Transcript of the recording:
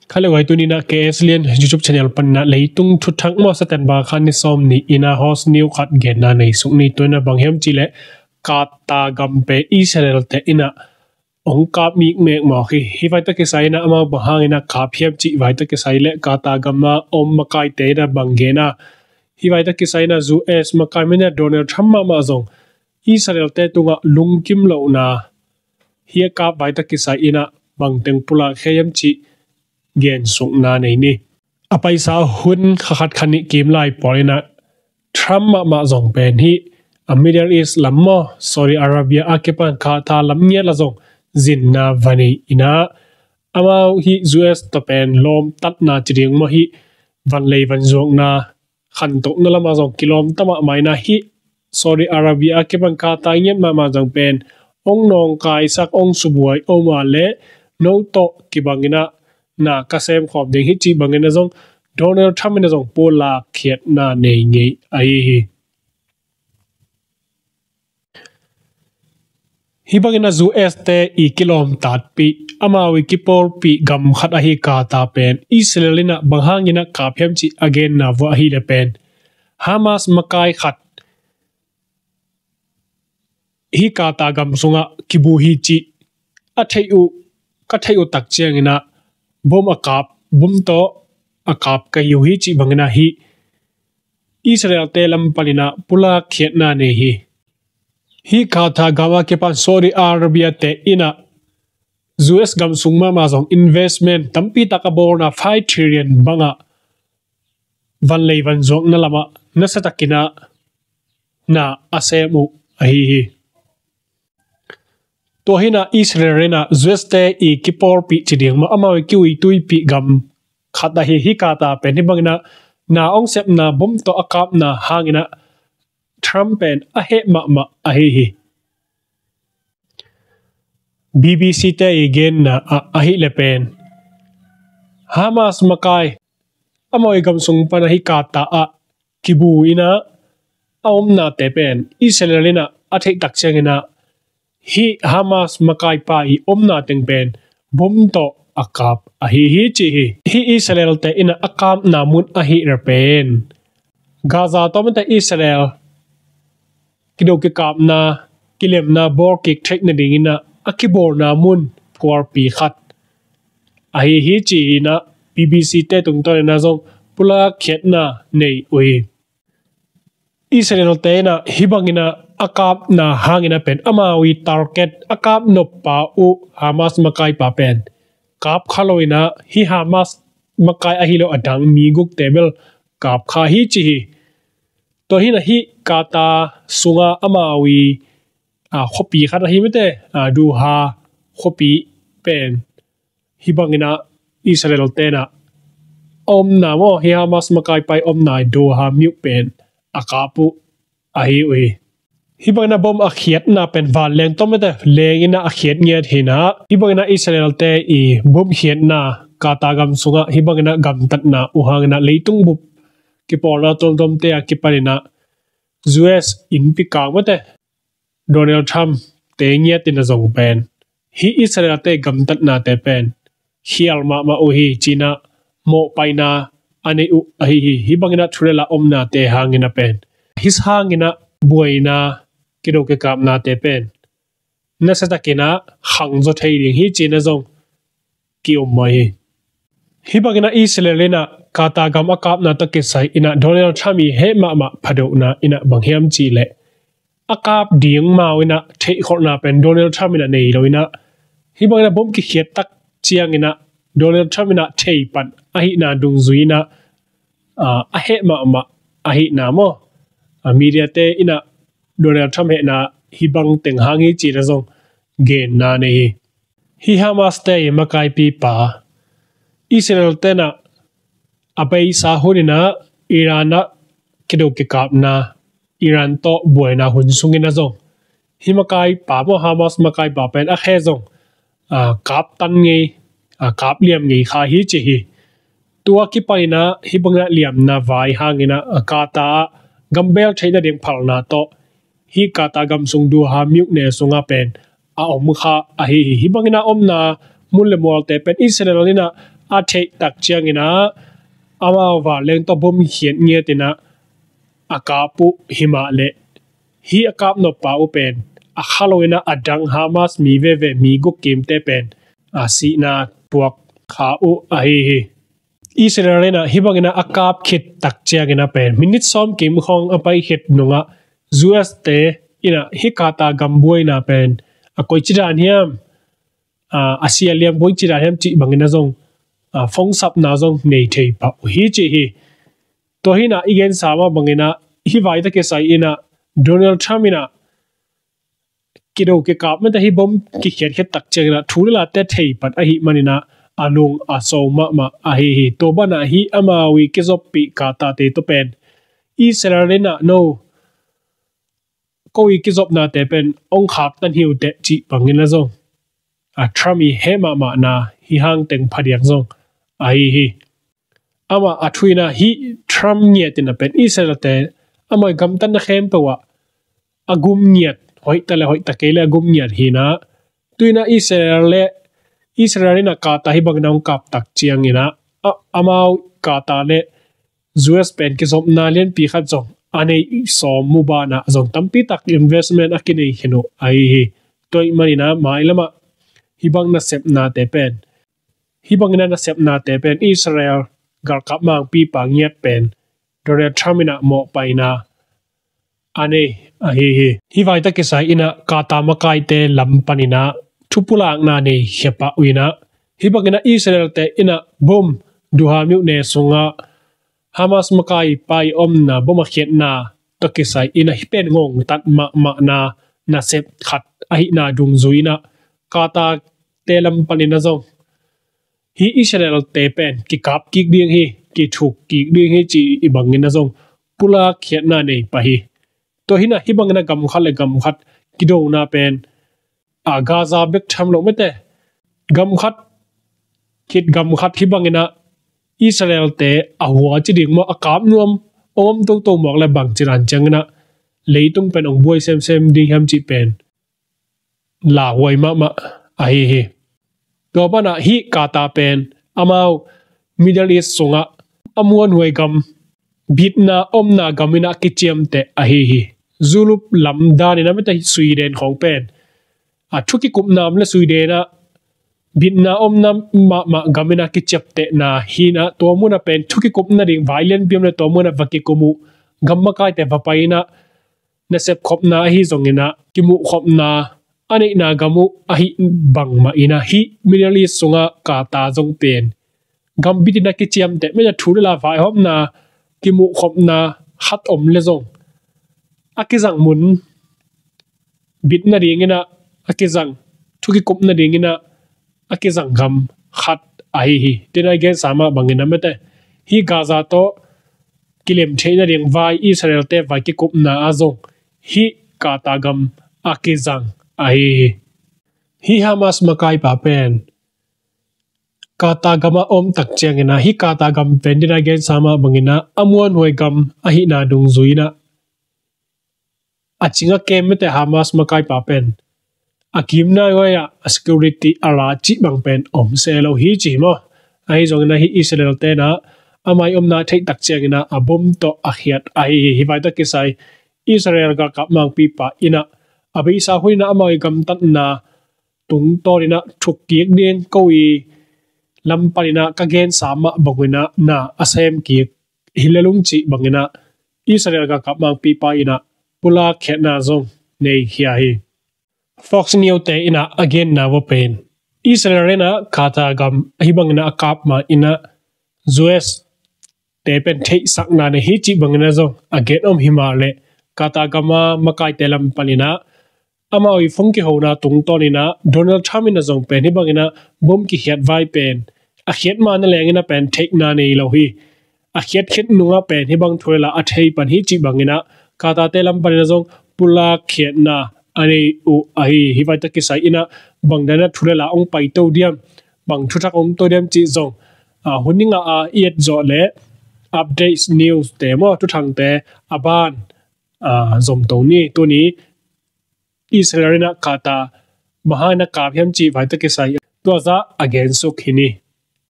khale wai tunina KSLN YouTube channel panna leitung thuthang mo satan ba khan som ni ina host new khat gena nei sungni toina banghem chile kata gampe Israel te ina ongkap mi mek mo khi hi vai ta ke saina ama bahangina khaphiam chi vai ta ke saile kata gamma om makai te na bangena hi vai ta ke saina US makai mena Donald Trump ma zong Israel te tunga lungkim lo na hi ka vai ta ke saina bangteng pula khayam chi gen sung na nei ni apai sa hun khat khani kim lai porina Trump ma zong pen hi a Middle East lammo Saudi Arabia akepan kha tha lamnya la zong zin na vani ina ama hi US to pen lom tat na chiding mo hi van lei van zong na khan to na lama zong kilom tama mai na hi Saudi Arabia akepan kha ta nyen ma zong pen ong nong kai sak ong subuai oma le no to kibangina na kasem khop ding hi chi bangena zong Donald Trump na zong pola khiat na nei ngei ai hi bangena US te I kilom tat pi amawi kipol pi gam khat a hi ka ta pen Israelina banghangina ka phem chi again na wa hi le pen Hamas makai khat hi ka ta gam sunga kibu hi chi a theu tak chiangina bom akap bum to akap ka yu hi chi bangena hi Israel te lam palina pula khiat na ne hi ka tha gawa ke pan Saudi Arabia te ina US gam sungma ma zong investment tampi takabor na 5 trillion banga van lei van zong na lama na satakina na asemu hi to hina Israel na US te I kipor pi chiding ma amawi kiwi tui pi gam khata hi ka ta pen hi bangina na ong sep na bom to akap na hangina Trump and ahe ma ahe BBC te again na ahi le pen Hamas makai amoy gam sung pana hi kata a kibu ina aom na te pen Israelina athe tak chengena hi Hamas makai pa I omna teng pen bom to akap ahi chi hi Israel te ina akam na mun ahi ra pen Gaza to mata Israel kido ke kap na kilem na bor ke trek na dingina akibor na mun kwar pi khat ahi hi chi na BBC te tung to na zong pula khet na nei oi Israel te na hibangina akap na hangina pen amawi target akap no pa u Hamas makai pa pen kap khaloina hi Hamas makai ahilo adang mi guk table kap kha hi chi to hina hi kata sunga amawi khopi khat hi mete du ha khopi pen hibangina Israel te na om na mo hi Hamas makai pai om nai do ha myu pen akapu ahi oi hibangina bom akhiat na pen van leng to mete lengina akhiat nge thina hibangina Israel te I bom khiat na kata gam sunga hibangina gam tat na uhangina leitung bup ki porna tol dom te akipalina US in pikang mate Donald Trump te nge tin zong pen hi Israel te gam tat na te pen hial ma uhi China mo paina ane u hi bangina thurela omna te hangina pen his hangina buaina kido ke kap na te pen na sata kena hangzo thei ding hi China zong ki omai hi bangina Israelina kata gam akap na ta ke sai ina Donald Trump he ma phado na ina banghiam chi le akap ding mawina thei khorna pen Donald Trump ina nei loina hi bangina bom ki khiat tak chiang ina Donald Trump ina thei pan ahi na dung zuina ahe ma ahi na mo media te ina Donald Trump he na hi bang teng hangi chi na zong gen na nei hi Hamas te makai pi pa Israel te na apai sa hunina Iran na kido ke kap na Iran to buena hun sungina zong hi makai pa mo Hamas makai pa pen a khe zong kap tan nge kap liam nge kha hi chi hi tua ki paina hi bangna liam na vai hangina kata gambel thaina ding phalna to hi kata gam sung du ha myuk ne sunga pen a om kha a hi bangina omna mulle mol te pen Israelina a thei tak chiang ina ama wa leng to bom hian nge tina akapu hima le hi akap no pa open a khaloina adang Hamas mi ve mi go kim te pen a si na puak kha u a hi Israel na hibangina akap khit tak chiangina pen minute som kim khong apai het nunga US te ina hikata gambuai na pen a koi chiran hiam asia liam boi chiran hiam chi bangina zong phong sap na zong nei thei pa hi chi hi to hi na igen sama bangina hi vai ta ke sai ina Donald Trump ina kido ke kap ma ta hi bom ki khet tak chena thula te thei pat a hi manina anung aso ma a hi to bana hi ama wi ke zop pi ka ta te to pen Israel na no ko wi ke zop na te pen ong khap tan hiu te chi bangina zong a Trump he ma na hi hang teng phadiak zong a hi ama athuina hi Trump nge tin pen Israel te amoi gam tan na khem pewa agum nyat hoi tale hoi takele agum nyat hi na tuina Israel na ka ta hi bagnang kap tak chiang ina amau ka ta le US pen ki zom na len pi khat zong ane som mu ba na zong tampi tak investment akini hino ai hi toy marina mailama hi bang na sep na te pen hi bang na sep na te pen Israel gar kap mang pi pang yet pen Donald Trump ina mo paina ane hi vai ta ke sai ina ka ta makai te lam panina thupulang na ne hepa uina hi bangina Israel te ina bom duha mu ne sunga Hamas makai pai na bom khet na to ke sai ina hipen ngong tat ma na sep khat a hi na dung zuina ka ta te lam panina zong hi Israel te pen ki kap ki ding hi ki thuk ki ding hi chi i bangina zong pula khet na nei pa hi to hina hi bangina gam khat kido na pen a Gaza bek tham lo mete gam khat hi bangina Israel te a huwa chi ding mo akam nuam om to mok le bang chiran changna leitung pen ong buai sem ding ham chi pen la hoi ma a hi to bana hi kata pen amau Middle East sunga amuan huai gam bitna omna gamina kichiam te a hi Zulup lamdan ina meta Sweden khong pen a thuki kup nam le Sweden a bitna omna ma gamina kichap te na hina to muna pen thuki kup na ding violent biam le to muna vaki kumu gamma kai te vapaina na sep khop na hi zongina kimu khop na ani na gamu a hi bang ma ina hi Middle East sunga ka ta zong pen gam bitina kichiam te me thula vai hom na kimu khop na khat om le zong akizang mun bitna ringina akizang thuki kupna ringina akizang gam khat ai hi tena gen sama bangina mete hi Gaza to kilem theina ring vai Israel te vai ki kupna azong hi kata gam akizang ai hi Hamas makai pa pen kata gama om tak changina hi kata gam pendina gen sama bangina amuan hoi gam a hi na dung zuina achinga kemete Hamas makai pa pen akim na ya security ala chi bang pen om selo hi chi mo ai jong na hi Israel te na amai om na thei tak chengina abom to akhiat ai hi vai ta ke sai Israel ga kap mang pi pa ina abi sa huina amai gam tat na tung torina thuk kiek ding koi lampalina ka gen sama bangina na asem ki hilelung chi bangina Israel ga kap mang pi pa ina pula khena zong nei hia hi Fox News te ina again na wo pen Israel na kata gam hibangna akap ma ina US te pen thei sakna ne hi chi bangna zong again om himale kata gama makai telam panina ama oi phong ki hona tung tonina Donald Trump ina zong pen hibangina bom ki hiat vai pen a hiat ma na lengina pen thei na nei lo hi a hiat khit nunga pen hibang thoila a thei pan hi chi bangina kata telam panina zong pula khiat na ani u ai hi vai ta ki sai ina bangdana thurela ong pai to diam bang thuthak om to diam chi zong huninga a iet zo le updates news te mo tu thang te aban zom to ni to ni Israel na kata mahana ka hyam chi vai ta ki sai to za again so khini